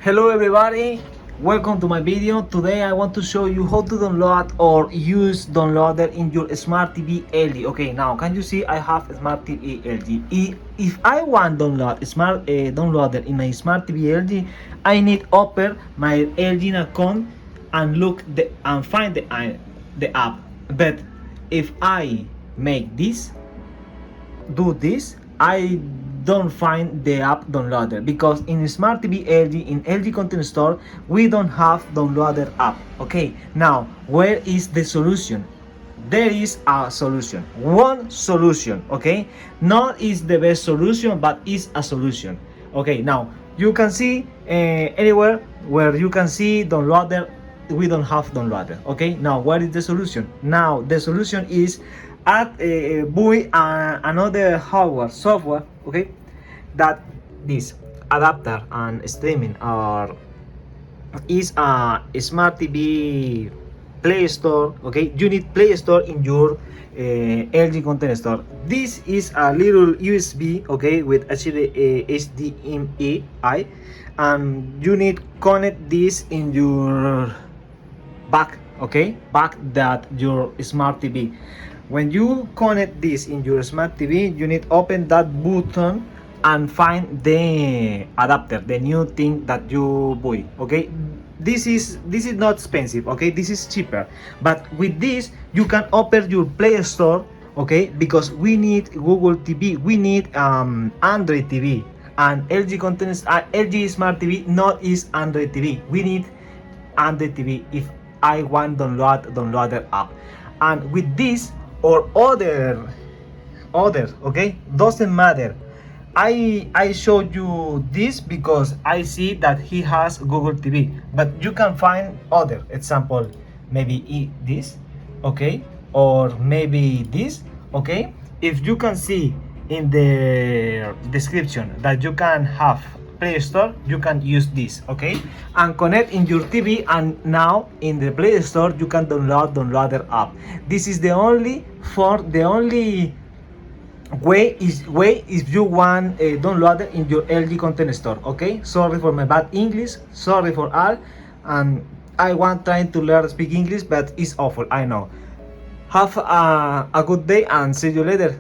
Hello everybody, welcome to my video. Today I want to show you how to download or use downloader in your smart TV LG. Okay, now can you see I have smart TV LG. If I want download smart downloader in my smart TV LG, I need open my LG account and find the app. But if I make this, do this, I don't find the app downloader because in smart TV LG, in LG content store, we don't have downloader app. Okay, now where is the solution? There is a solution, one solution. Okay, not is the best solution, but is a solution. Okay, now you can see anywhere where you can see downloader, we don't have downloader. Okay, now what is the solution? Now the solution is add buy another hardware software, okay, that this adapter and streaming are is a smart TV Play Store. Okay, you need Play Store in your LG content store. This is a little USB, okay, with HDMI, and you need connect this in your back, okay, back that your smart TV. When you connect this in your smart TV, you need open that button and find the adapter, the new thing that you buy. Okay, this is not expensive. Okay, this is cheaper. But with this, you can open your Play Store. Okay, because we need Google TV, we need Android TV, and LG content, LG smart TV not is Android TV. We need Android TV if I want downloader app. And with this or other, okay, doesn't matter. I showed you this because I see that he has Google TV, but you can find other example, maybe this, okay, or maybe this, okay. If you can see in the description that you can have Play Store, you can use this, okay, and connect in your TV, and now in the Play Store you can download downloader app. This is the only way if you want a downloader in your LG content store. Okay, sorry for my bad English, sorry for all, and I want trying to learn speak English, but it's awful, I know. Have a good day and see you later.